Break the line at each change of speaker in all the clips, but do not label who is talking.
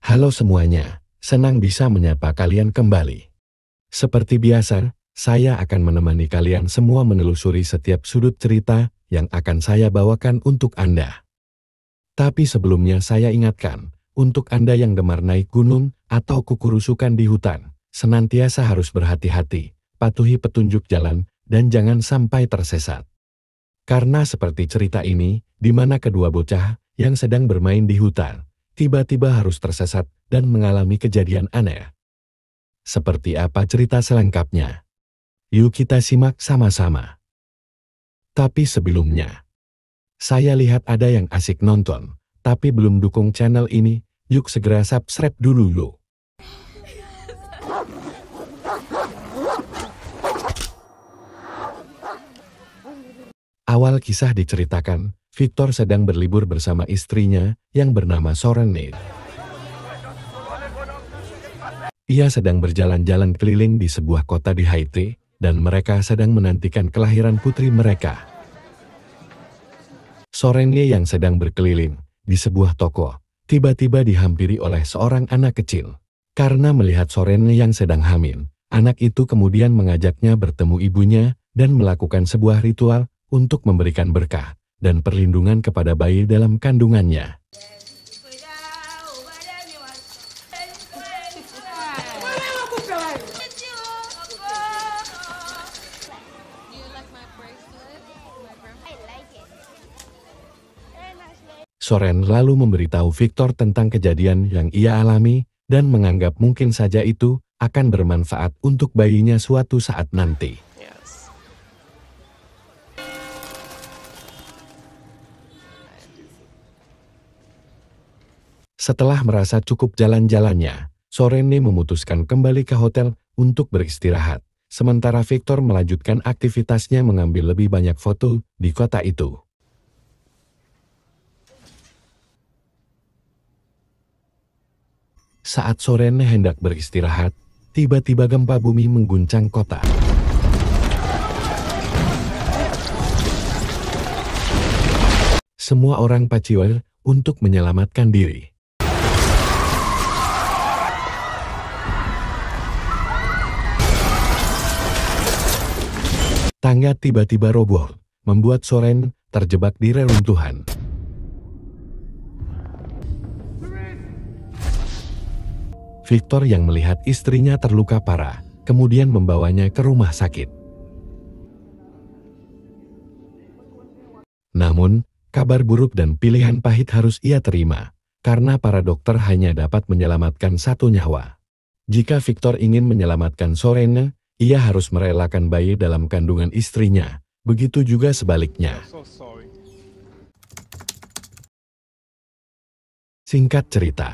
Halo semuanya, senang bisa menyapa kalian kembali. Seperti biasa, saya akan menemani kalian semua menelusuri setiap sudut cerita yang akan saya bawakan untuk Anda. Tapi sebelumnya saya ingatkan, untuk Anda yang gemar naik gunung atau kukurusukan di hutan, senantiasa harus berhati-hati, patuhi petunjuk jalan, dan jangan sampai tersesat. Karena seperti cerita ini, di mana kedua bocah yang sedang bermain di hutan, tiba-tiba harus tersesat dan mengalami kejadian aneh. Seperti apa cerita selengkapnya? Yuk kita simak sama-sama. Tapi sebelumnya, saya lihat ada yang asik nonton, tapi belum dukung channel ini, yuk segera subscribe dulu lo. Awal kisah diceritakan, Victor sedang berlibur bersama istrinya yang bernama Sorene. Ia sedang berjalan-jalan keliling di sebuah kota di Haiti, dan mereka sedang menantikan kelahiran putri mereka. Sorene yang sedang berkeliling di sebuah toko, tiba-tiba dihampiri oleh seorang anak kecil. Karena melihat Sorene yang sedang hamil, anak itu kemudian mengajaknya bertemu ibunya dan melakukan sebuah ritual untuk memberikan berkah dan perlindungan kepada bayi dalam kandungannya. Soren lalu memberitahu Victor tentang kejadian yang ia alami dan menganggap mungkin saja itu akan bermanfaat untuk bayinya suatu saat nanti. Setelah merasa cukup jalan-jalannya, Sorene memutuskan kembali ke hotel untuk beristirahat, sementara Victor melanjutkan aktivitasnya mengambil lebih banyak foto di kota itu. Saat Sorene hendak beristirahat, tiba-tiba gempa bumi mengguncang kota. Semua orang paciwer untuk menyelamatkan diri. Tangga tiba-tiba roboh, membuat Soren terjebak di reruntuhan. Victor yang melihat istrinya terluka parah, kemudian membawanya ke rumah sakit. Namun, kabar buruk dan pilihan pahit harus ia terima, karena para dokter hanya dapat menyelamatkan satu nyawa. Jika Victor ingin menyelamatkan Sorene, ia harus merelakan bayi dalam kandungan istrinya, begitu juga sebaliknya. Singkat cerita,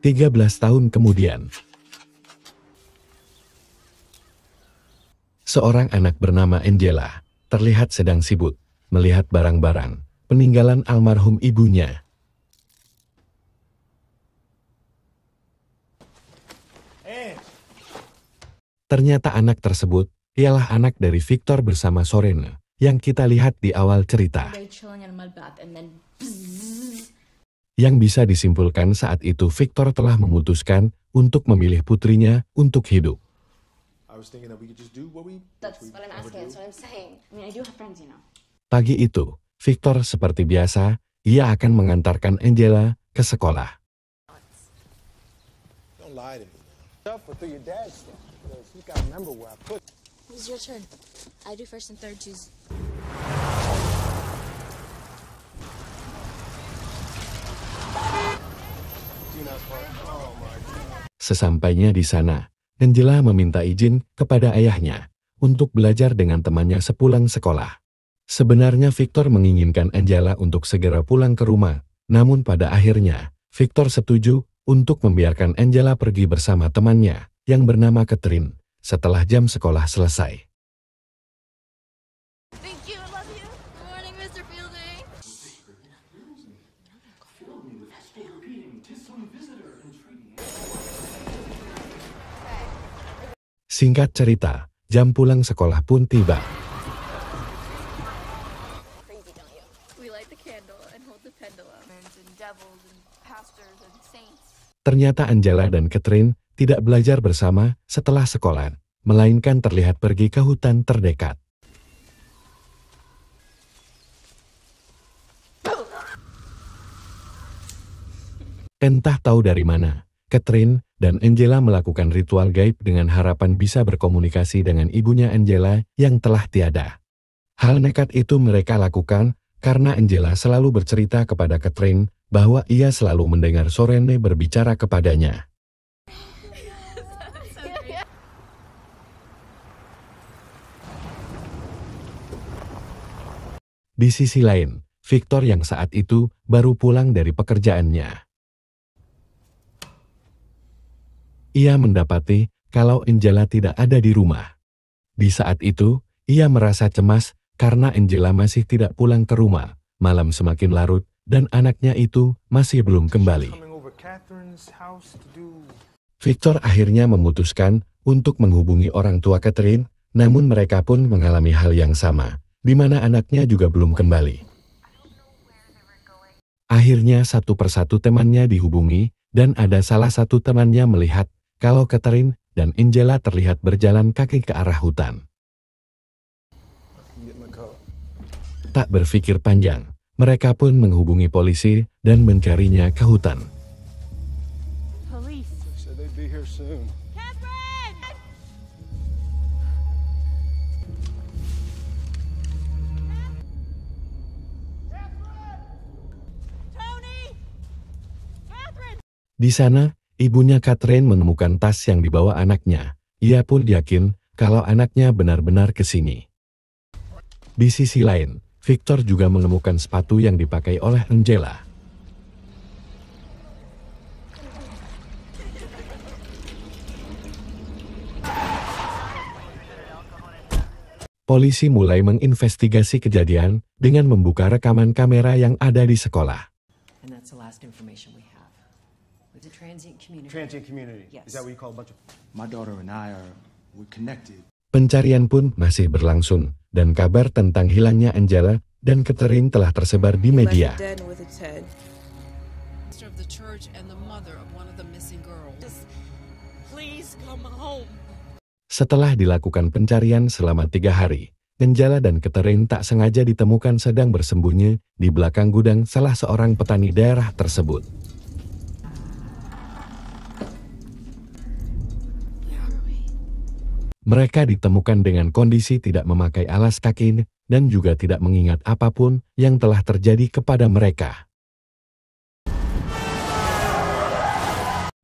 13 tahun kemudian, seorang anak bernama Angela terlihat sedang sibuk melihat barang-barang peninggalan almarhum ibunya. Ternyata anak tersebut ialah anak dari Victor bersama Sorene yang kita lihat di awal cerita. Yang bisa disimpulkan saat itu Victor telah memutuskan untuk memilih putrinya untuk hidup. Pagi itu, Victor seperti biasa, ia akan mengantarkan Angela ke sekolah. Sesampainya di sana, Angela meminta izin kepada ayahnya untuk belajar dengan temannya sepulang sekolah. Sebenarnya Victor menginginkan Angela untuk segera pulang ke rumah, namun pada akhirnya Victor setuju untuk membiarkan Angela pergi bersama temannya yang bernama Catherine setelah jam sekolah selesai. Singkat cerita, jam pulang sekolah pun tiba.
We light the candle and hold the pendulum.
And devils and pastors and saints.
Ternyata Angela dan Catherine tidak belajar bersama setelah sekolah, melainkan terlihat pergi ke hutan terdekat. Entah tahu dari mana, Catherine dan Angela melakukan ritual gaib dengan harapan bisa berkomunikasi dengan ibunya Angela yang telah tiada. Hal nekat itu mereka lakukan karena Angela selalu bercerita kepada Catherine bahwa ia selalu mendengar Sorene berbicara kepadanya. Di sisi lain, Victor yang saat itu baru pulang dari pekerjaannya. Ia mendapati kalau Angela tidak ada di rumah. Di saat itu, ia merasa cemas karena Angela masih tidak pulang ke rumah. Malam semakin larut dan anaknya itu masih belum kembali. Victor akhirnya memutuskan untuk menghubungi orang tua Catherine, namun mereka pun mengalami hal yang sama, di mana anaknya juga belum kembali. Akhirnya satu persatu temannya dihubungi, dan ada salah satu temannya melihat kalau Catherine dan Angela terlihat berjalan kaki ke arah hutan. Tak berpikir panjang, mereka pun menghubungi polisi dan mencarinya ke hutan. Di sana, ibunya Catherine menemukan tas yang dibawa anaknya. Ia pun yakin kalau anaknya benar-benar ke sini. Di sisi lain, Victor juga menemukan sepatu yang dipakai oleh Angela. Polisi mulai menginvestigasi kejadian dengan membuka rekaman kamera yang ada di sekolah.
And that's the last information we have. It's a transient community.
Transient community.
Yes.
Is that what you call a bunch of... My daughter and we're connected.
Pencarian pun masih berlangsung, dan kabar tentang hilangnya Angela dan Catherine telah tersebar di media. Setelah dilakukan pencarian selama 3 hari, Angela dan Catherine tak sengaja ditemukan sedang bersembunyi di belakang gudang salah seorang petani daerah tersebut. Mereka ditemukan dengan kondisi tidak memakai alas kaki dan juga tidak mengingat apapun yang telah terjadi kepada mereka.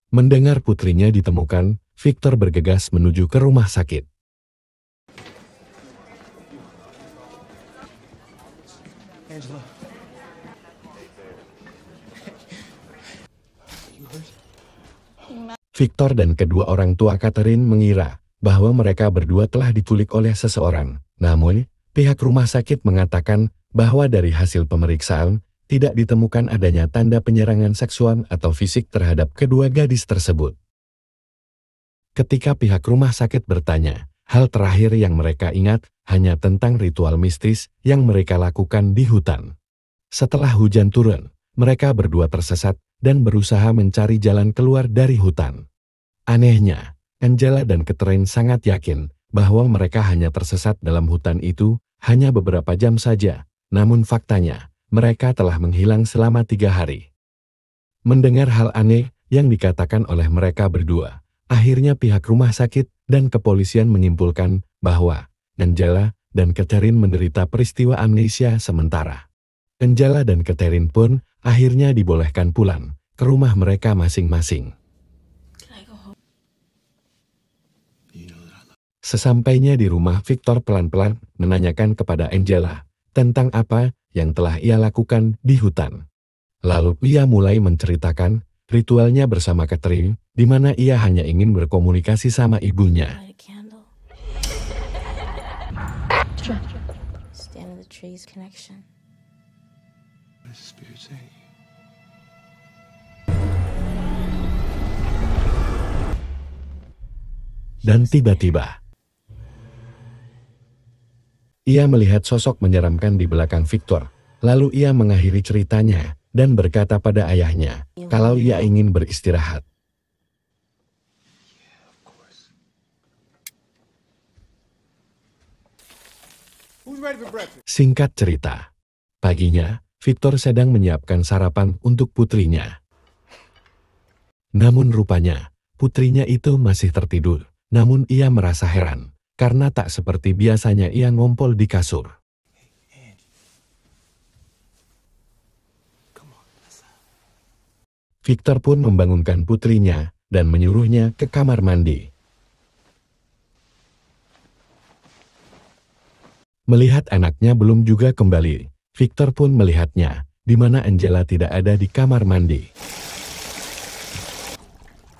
Mendengar putrinya ditemukan, Victor bergegas menuju ke rumah sakit.
Angela.
Victor dan kedua orang tua Catherine mengira bahwa mereka berdua telah diculik oleh seseorang. Namun, pihak rumah sakit mengatakan bahwa dari hasil pemeriksaan, tidak ditemukan adanya tanda penyerangan seksual atau fisik terhadap kedua gadis tersebut. Ketika pihak rumah sakit bertanya, hal terakhir yang mereka ingat hanya tentang ritual mistis yang mereka lakukan di hutan. Setelah hujan turun, mereka berdua tersesat dan berusaha mencari jalan keluar dari hutan. Anehnya, Angela dan Catherine sangat yakin bahwa mereka hanya tersesat dalam hutan itu hanya beberapa jam saja, namun faktanya, mereka telah menghilang selama 3 hari. Mendengar hal aneh yang dikatakan oleh mereka berdua, akhirnya pihak rumah sakit dan kepolisian menyimpulkan bahwa Angela dan Catherine menderita peristiwa amnesia sementara. Angela dan Catherine pun akhirnya dibolehkan pulang ke rumah mereka masing-masing. Sesampainya di rumah, Victor pelan-pelan menanyakan kepada Angela tentang apa yang telah ia lakukan di hutan. Lalu ia mulai menceritakan ritualnya bersama Catherine, di mana ia hanya ingin berkomunikasi sama ibunya. Dan tiba-tiba, ia melihat sosok menyeramkan di belakang Victor. Lalu ia mengakhiri ceritanya dan berkata pada ayahnya kalau ia ingin beristirahat. Singkat cerita, paginya Victor sedang menyiapkan sarapan untuk putrinya. Namun rupanya, putrinya itu masih tertidur. Namun ia merasa heran, karena tak seperti biasanya ia ngompol di kasur. Victor pun membangunkan putrinya dan menyuruhnya ke kamar mandi. Melihat anaknya belum juga kembali, Victor pun melihatnya, di mana Angela tidak ada di kamar mandi.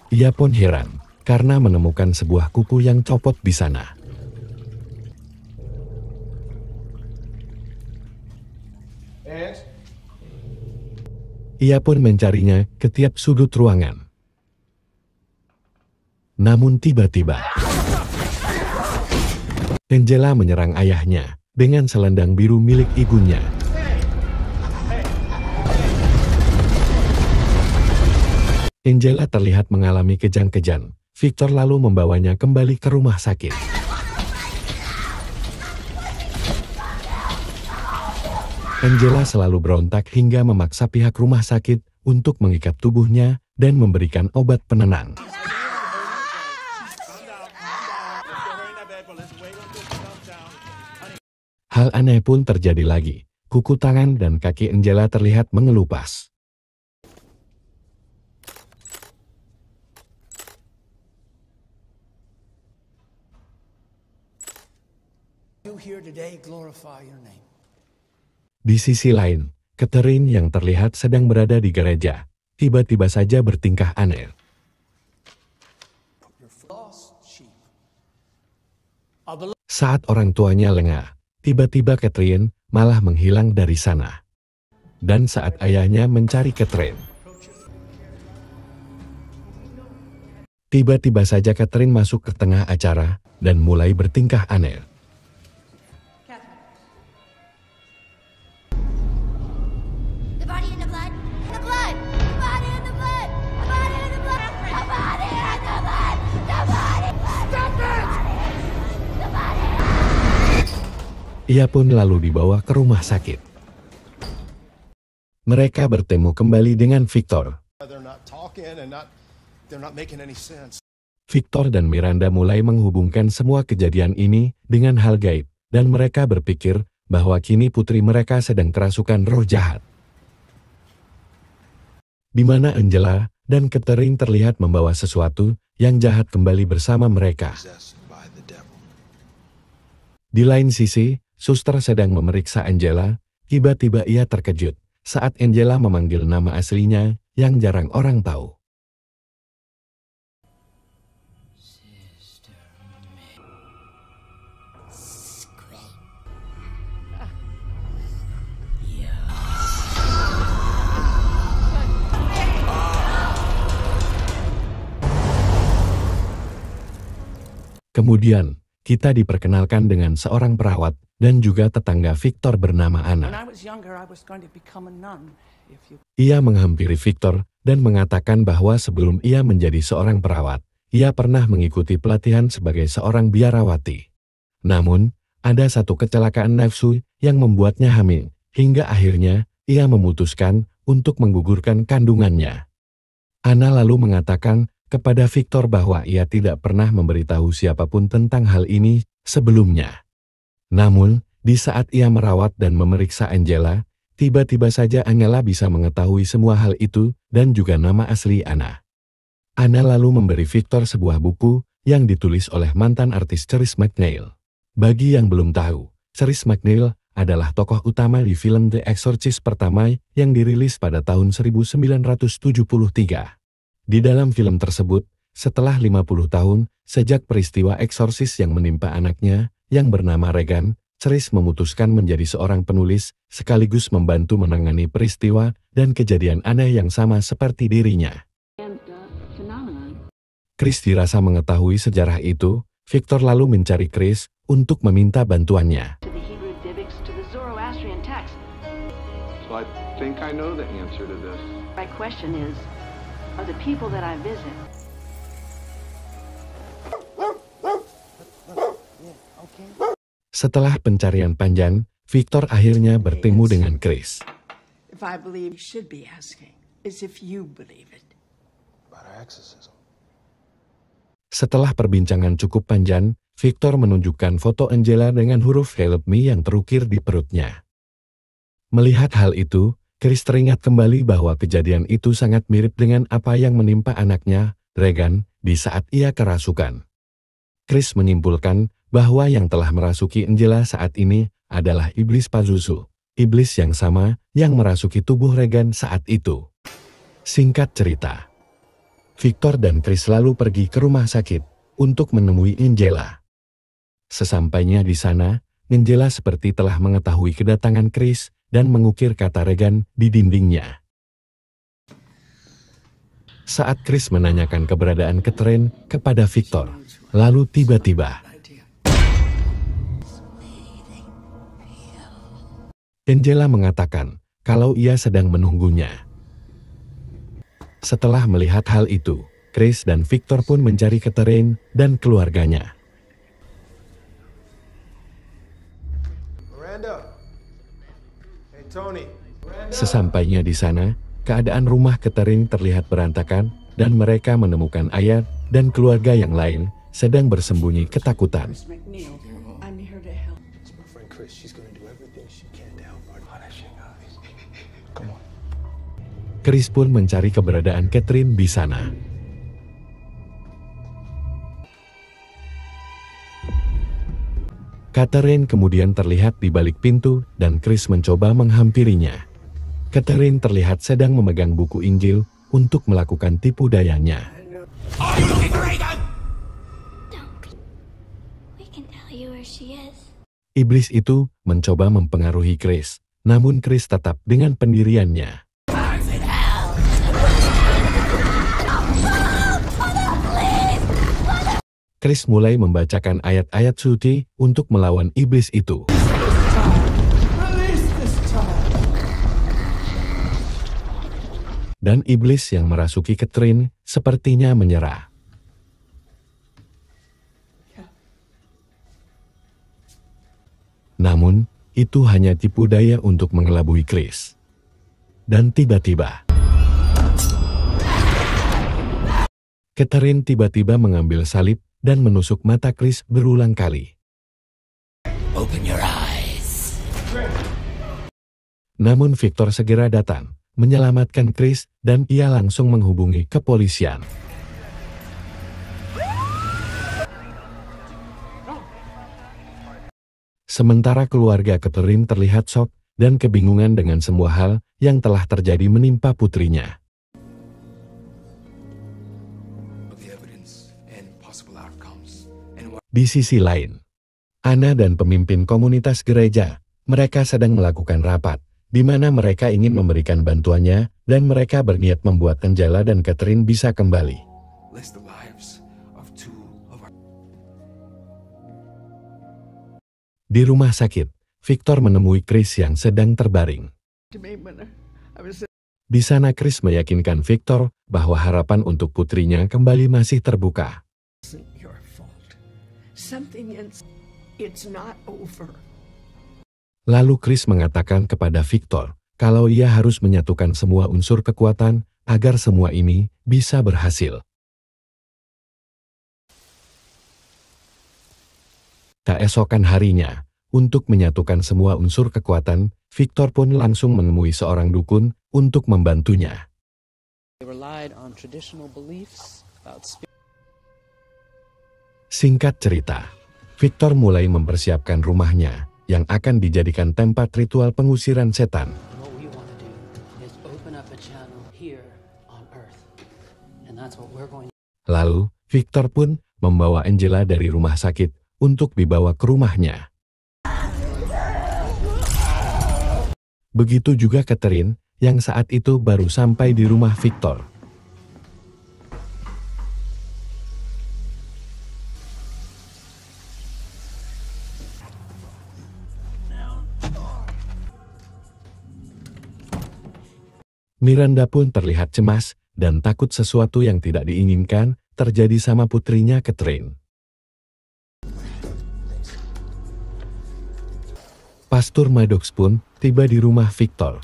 Ia pun heran, karena menemukan sebuah kuku yang copot di sana. Ia pun mencarinya ke tiap sudut ruangan. Namun tiba-tiba, Angela menyerang ayahnya dengan selendang biru milik ibunya. Angela terlihat mengalami kejang-kejang. Victor lalu membawanya kembali ke rumah sakit. Angela selalu berontak hingga memaksa pihak rumah sakit untuk mengikat tubuhnya dan memberikan obat penenang. Hal aneh pun terjadi lagi. Kuku tangan dan kaki Angela terlihat mengelupas. Di sisi lain, Catherine yang terlihat sedang berada di gereja, tiba-tiba saja bertingkah aneh. Saat orang tuanya lengah, tiba-tiba Catherine malah menghilang dari sana. Dan saat ayahnya mencari Catherine, tiba-tiba saja Catherine masuk ke tengah acara dan mulai bertingkah aneh.
The body in the blood. The blood. The body in the blood. The body in the blood. The body in the blood. The body. Stop it! The body.
Ia pun lalu dibawa ke rumah sakit. Mereka bertemu kembali dengan Victor. Victor dan Miranda mulai menghubungkan semua kejadian ini dengan hal gaib, dan mereka berpikir bahwa kini putri mereka sedang kerasukan roh jahat. Di mana Angela dan Catherine terlihat membawa sesuatu yang jahat kembali bersama mereka. Di lain sisi, suster sedang memeriksa Angela. Tiba-tiba ia terkejut saat Angela memanggil nama aslinya yang jarang orang tahu. Kemudian, kita diperkenalkan dengan seorang perawat dan juga tetangga Victor bernama Anna. Ia menghampiri Victor dan mengatakan bahwa sebelum ia menjadi seorang perawat, ia pernah mengikuti pelatihan sebagai seorang biarawati. Namun, ada satu kecelakaan nafsu yang membuatnya hamil, hingga akhirnya ia memutuskan untuk menggugurkan kandungannya. Anna lalu mengatakan kepada Victor bahwa ia tidak pernah memberitahu siapapun tentang hal ini sebelumnya. Namun, di saat ia merawat dan memeriksa Angela, tiba-tiba saja Angela bisa mengetahui semua hal itu dan juga nama asli Anna. Anna lalu memberi Victor sebuah buku yang ditulis oleh mantan artis Cerise McNeil. Bagi yang belum tahu, Cerise McNeil adalah tokoh utama di film The Exorcist pertama yang dirilis pada tahun 1973. Di dalam film tersebut, setelah 50 tahun sejak peristiwa eksorsis yang menimpa anaknya yang bernama Regan, Cerise memutuskan menjadi seorang penulis sekaligus membantu menangani peristiwa dan kejadian aneh yang sama seperti dirinya. Chris dirasa mengetahui sejarah itu. Victor lalu mencari Chris untuk meminta bantuannya.
I think I know the answer to this.
My question is, are the people that I visit
Setelah pencarian panjang, Victor akhirnya bertemu dengan Chris.
if I believe you should be asking is if you believe it.
About our exorcism.
Setelah perbincangan cukup panjang, Victor menunjukkan foto Angela dengan huruf Help Me yang terukir di perutnya. Melihat hal itu, Chris teringat kembali bahwa kejadian itu sangat mirip dengan apa yang menimpa anaknya, Regan, di saat ia kerasukan. Chris menyimpulkan bahwa yang telah merasuki Angela saat ini adalah iblis Pazuzu, iblis yang sama yang merasuki tubuh Regan saat itu. Singkat cerita, Victor dan Chris lalu pergi ke rumah sakit untuk menemui Angela. Sesampainya di sana, Angela seperti telah mengetahui kedatangan Chris dan mengukir kata Regan di dindingnya. Saat Chris menanyakan keberadaan Catherine kepada Victor, lalu tiba-tiba Angela mengatakan kalau ia sedang menunggunya. Setelah melihat hal itu, Chris dan Victor pun mencari Catherine dan keluarganya.
Miranda. Hey Tony.
Sesampainya di sana, keadaan rumah Catherine terlihat berantakan dan mereka menemukan ayah dan keluarga yang lain sedang bersembunyi ketakutan.
Miss McNeil, I'm here to help.
It's my friend Chris. She's gonna do everything she can to help our Come on.
Chris pun mencari keberadaan Catherine di sana. Catherine kemudian terlihat di balik pintu dan Chris mencoba menghampirinya. Catherine terlihat sedang memegang buku Injil untuk melakukan tipu dayanya.
Don't. We can tell you where she is.
Iblis itu mencoba mempengaruhi Chris, namun Chris tetap dengan pendiriannya. Chris mulai membacakan ayat-ayat suci untuk melawan iblis itu. Dan iblis yang merasuki Catherine sepertinya menyerah. Namun, itu hanya tipu daya untuk mengelabui Chris. Dan tiba-tiba, Catherine tiba-tiba mengambil salib dan menusuk mata Chris berulang kali.
Open your eyes.
Namun Victor segera datang, menyelamatkan Chris dan ia langsung menghubungi kepolisian. Sementara keluarga Catherine terlihat shock dan kebingungan dengan semua hal yang telah terjadi menimpa putrinya. Di sisi lain, Anna dan pemimpin komunitas gereja, mereka sedang melakukan rapat, di mana mereka ingin memberikan bantuannya dan mereka berniat membuat Angela dan Catherine bisa kembali. Di rumah sakit, Victor menemui Chris yang sedang terbaring. Di sana Chris meyakinkan Victor bahwa harapan untuk putrinya kembali masih terbuka. Lalu Chris mengatakan kepada Victor kalau ia harus menyatukan semua unsur kekuatan agar semua ini bisa berhasil. Keesokan harinya, untuk menyatukan semua unsur kekuatan, Victor pun langsung menemui seorang dukun untuk membantunya. Singkat cerita, Victor mulai mempersiapkan rumahnya yang akan dijadikan tempat ritual pengusiran setan. Lalu, Victor pun membawa Angela dari rumah sakit untuk dibawa ke rumahnya. Begitu juga Catherine, yang saat itu baru sampai di rumah Victor. Miranda pun terlihat cemas dan takut sesuatu yang tidak diinginkan terjadi sama putrinya Catherine. Pastor Maddox pun tiba di rumah Victor.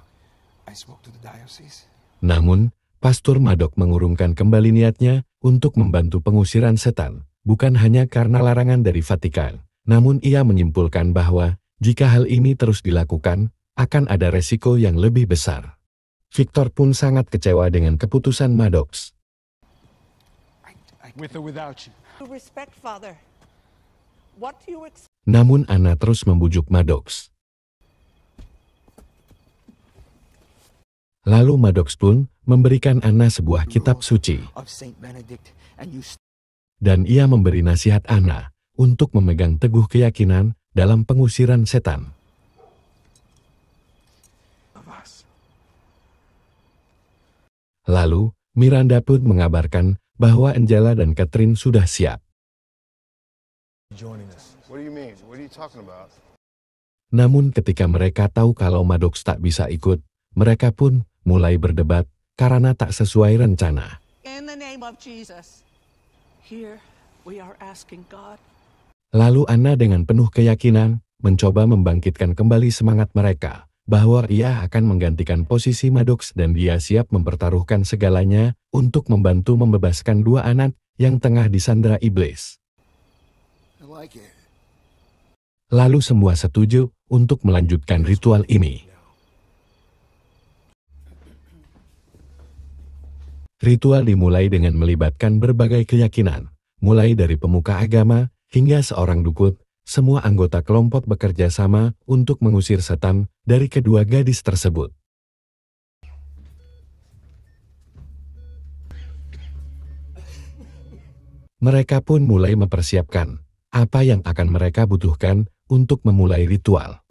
Namun, Pastor Maddox mengurungkan kembali niatnya untuk membantu pengusiran setan, bukan hanya karena larangan dari Vatikan, namun ia menyimpulkan bahwa jika hal ini terus dilakukan, akan ada resiko yang lebih besar. Victor pun sangat kecewa dengan keputusan Maddox.
With or without you.
Respect, Father. What do you expect?
Namun Anna terus membujuk Maddox. Lalu Maddox pun memberikan Anna sebuah kitab suci. Dan ia memberi nasihat Anna untuk memegang teguh keyakinan dalam pengusiran setan. Lalu, Miranda pun mengabarkan bahwa Angela dan Catherine sudah siap. Namun ketika mereka tahu kalau Maddox tak bisa ikut, mereka pun mulai berdebat karena tak sesuai rencana.
In the name of Jesus, here we are asking God.
Lalu Anna dengan penuh keyakinan mencoba membangkitkan kembali semangat mereka, bahwa ia akan menggantikan posisi Maddox dan dia siap mempertaruhkan segalanya untuk membantu membebaskan dua anak yang tengah disandera iblis. Lalu semua setuju untuk melanjutkan ritual ini. Ritual dimulai dengan melibatkan berbagai keyakinan, mulai dari pemuka agama hingga seorang dukun. Semua anggota kelompok bekerja sama untuk mengusir setan dari kedua gadis tersebut. Mereka pun mulai mempersiapkan apa yang akan mereka butuhkan untuk memulai ritual.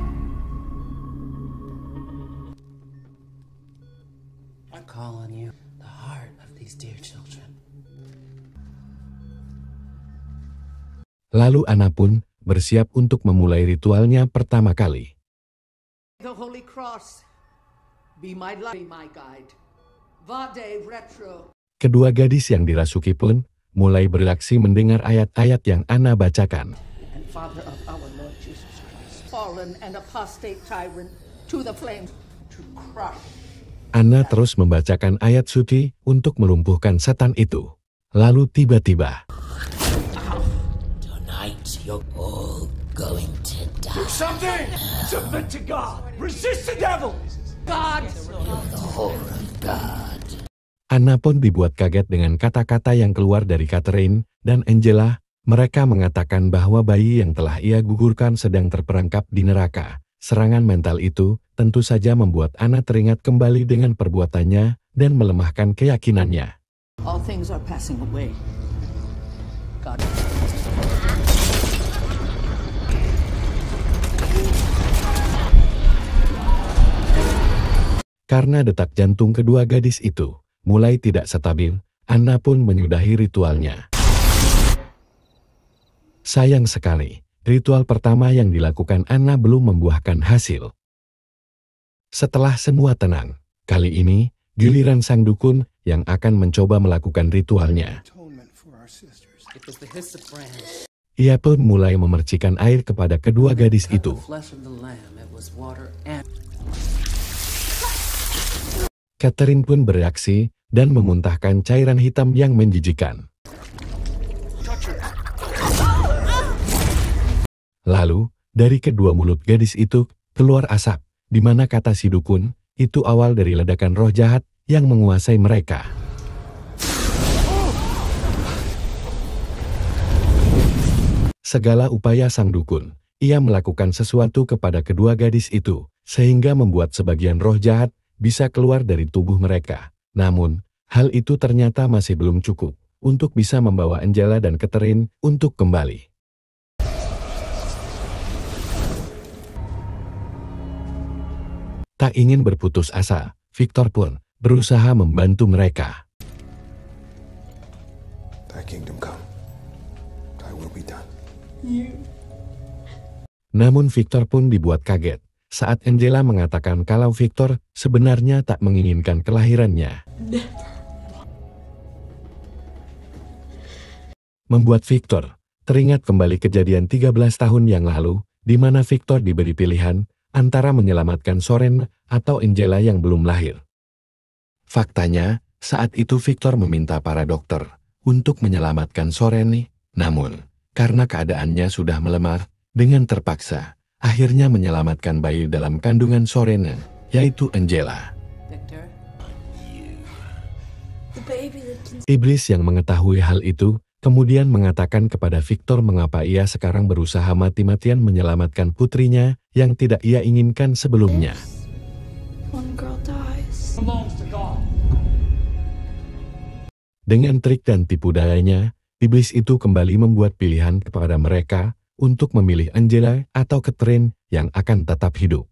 Lalu Anna pun bersiap untuk memulai ritualnya pertama kali.
The Holy Cross, be my light, be my guide. Vade retro.
Kedua gadis yang dirasuki pun mulai bereaksi mendengar ayat-ayat yang Anna bacakan.
And Father of our Lord Jesus Christ, fallen and apostate tyrant, to the flames, to crush.
Anna terus membacakan ayat suci untuk melumpuhkan setan itu. Lalu tiba-tiba,
you're all going to die.
Do something! Submit to God! Resist the devil!
God!
You're the whore of God.
Anna pun dibuat kaget dengan kata-kata yang keluar dari Catherine dan Angela. Mereka mengatakan bahwa bayi yang telah ia gugurkan sedang terperangkap di neraka. Serangan mental itu tentu saja membuat Anna teringat kembali dengan perbuatannya dan melemahkan keyakinannya.
All things are passing away. God.
Karena detak jantung kedua gadis itu mulai tidak stabil, Anna pun menyudahi ritualnya. Sayang sekali, ritual pertama yang dilakukan Anna belum membuahkan hasil. Setelah semua tenang, kali ini giliran sang dukun yang akan mencoba melakukan ritualnya. Ia pun mulai memercikan air kepada kedua gadis itu. Catherine pun bereaksi dan memuntahkan cairan hitam yang menjijikan. Lalu, dari kedua mulut gadis itu keluar asap, di mana kata si dukun, itu awal dari ledakan roh jahat yang menguasai mereka. Segala upaya sang dukun, ia melakukan sesuatu kepada kedua gadis itu, sehingga membuat sebagian roh jahat bisa keluar dari tubuh mereka. Namun, hal itu ternyata masih belum cukup untuk bisa membawa Angela dan Catherine untuk kembali. Tak ingin berputus asa, Victor pun berusaha membantu mereka.
Thy kingdom come. Thy will be done.
Namun Victor pun dibuat kaget saat Angela mengatakan kalau Victor sebenarnya tak menginginkan kelahirannya. Membuat Victor teringat kembali kejadian 13 tahun yang lalu, di mana Victor diberi pilihan antara menyelamatkan Soren atau Angela yang belum lahir. Faktanya, saat itu Victor meminta para dokter untuk menyelamatkan Soren, namun karena keadaannya sudah melemah, dengan terpaksa akhirnya menyelamatkan bayi dalam kandungan Soren, yaitu Angela.
Victor?
Iblis yang mengetahui hal itu kemudian mengatakan kepada Victor mengapa ia sekarang berusaha mati-matian menyelamatkan putrinya yang tidak ia inginkan sebelumnya. Dengan trik dan tipu dayanya, iblis itu kembali membuat pilihan kepada mereka untuk memilih Angela atau Catherine yang akan tetap hidup.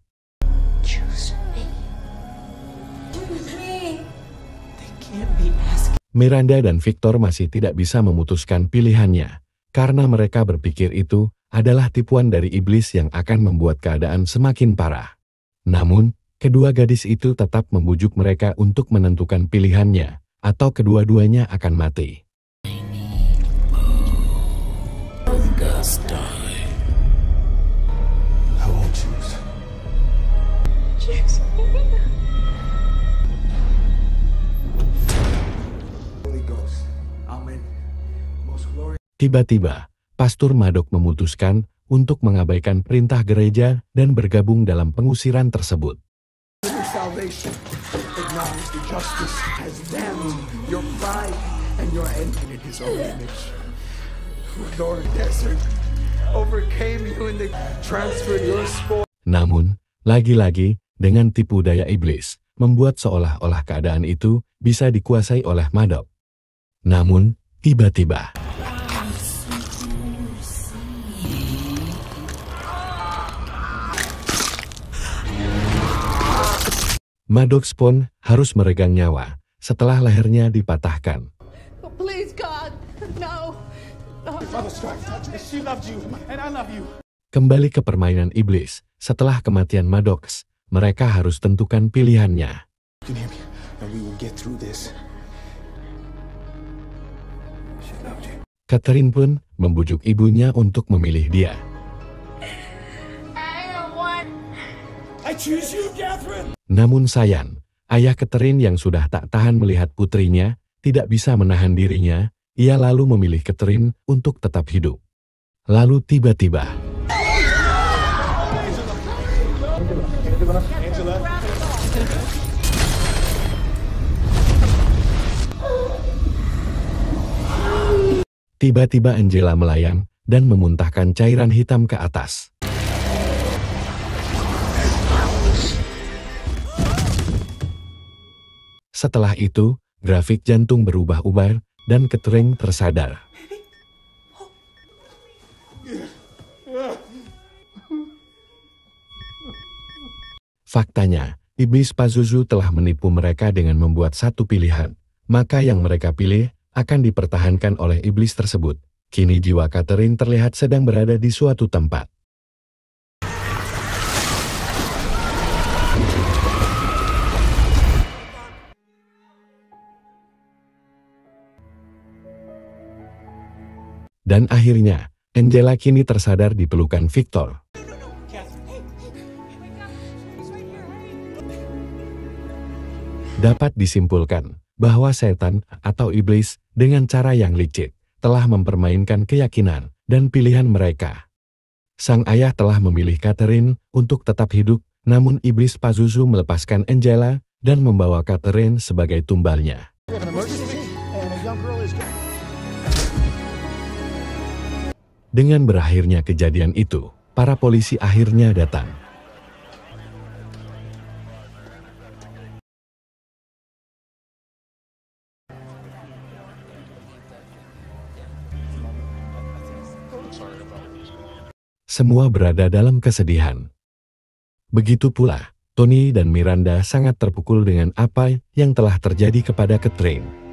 Miranda dan Victor masih tidak bisa memutuskan pilihannya, karena mereka berpikir itu adalah tipuan dari iblis yang akan membuat keadaan semakin parah. Namun, kedua gadis itu tetap membujuk mereka untuk menentukan pilihannya, atau kedua-duanya akan mati. Tiba-tiba, Pastor Maddox memutuskan untuk mengabaikan perintah gereja dan bergabung dalam pengusiran tersebut. Namun, lagi-lagi, dengan tipu daya iblis, membuat seolah-olah keadaan itu bisa dikuasai oleh Maddox. Namun, tiba-tiba, Maddox pun harus meregang nyawa setelah lehernya dipatahkan.
Please, God, no.
Kembali ke permainan iblis, setelah kematian Maddox, mereka harus tentukan pilihannya. Catherine pun membujuk ibunya untuk memilih dia. Namun sayang, ayah Catherine yang sudah tak tahan melihat putrinya, tidak bisa menahan dirinya, ia lalu memilih Catherine untuk tetap hidup. Lalu tiba-tiba, tiba-tiba Angela melayang dan memuntahkan cairan hitam ke atas. Setelah itu, grafik jantung berubah-ubah dan Catherine tersadar. Faktanya, iblis Pazuzu telah menipu mereka dengan membuat satu pilihan, maka yang mereka pilih akan dipertahankan oleh iblis tersebut. Kini jiwa Catherine terlihat sedang berada di suatu tempat. Dan akhirnya, Angela kini tersadar di pelukan Victor. Dapat disimpulkan bahwa setan atau iblis dengan cara yang licik telah mempermainkan keyakinan dan pilihan mereka. Sang ayah telah memilih Catherine untuk tetap hidup, namun iblis Pazuzu melepaskan Angela dan membawa Catherine sebagai tumbalnya. Dengan berakhirnya kejadian itu, para polisi akhirnya datang. Semua berada dalam kesedihan. Begitu pula, Tony dan Miranda sangat terpukul dengan apa yang telah terjadi kepada Catherine.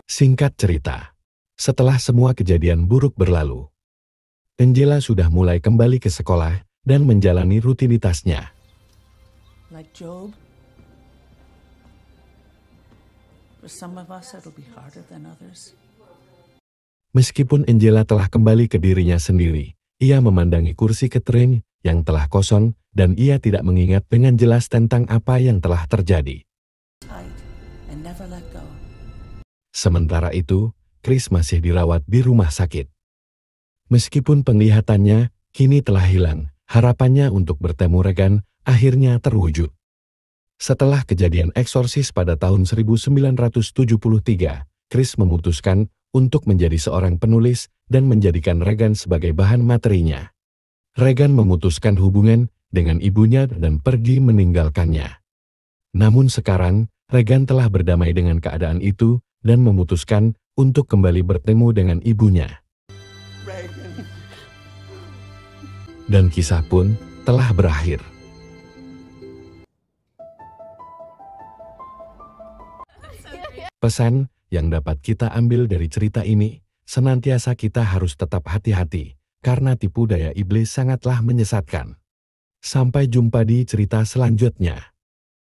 Singkat cerita, setelah semua kejadian buruk berlalu, Angela sudah mulai kembali ke sekolah dan menjalani rutinitasnya.
Like Job, for some of us it'll be harder than others.
Meskipun Angela telah kembali ke dirinya sendiri, ia memandangi kursi Catherine yang telah kosong dan ia tidak mengingat dengan jelas tentang apa yang telah terjadi.
Tight and never let go.
Sementara itu, Chris masih dirawat di rumah sakit. Meskipun penglihatannya kini telah hilang, harapannya untuk bertemu Regan akhirnya terwujud. Setelah kejadian eksorsis pada tahun 1973, Chris memutuskan untuk menjadi seorang penulis dan menjadikan Regan sebagai bahan materinya. Regan memutuskan hubungan dengan ibunya dan pergi meninggalkannya. Namun sekarang, Regan telah berdamai dengan keadaan itu dan memutuskan untuk kembali bertemu dengan ibunya. Dan kisah pun telah berakhir. Pesan yang dapat kita ambil dari cerita ini, senantiasa kita harus tetap hati-hati, karena tipu daya iblis sangatlah menyesatkan. Sampai jumpa di cerita selanjutnya.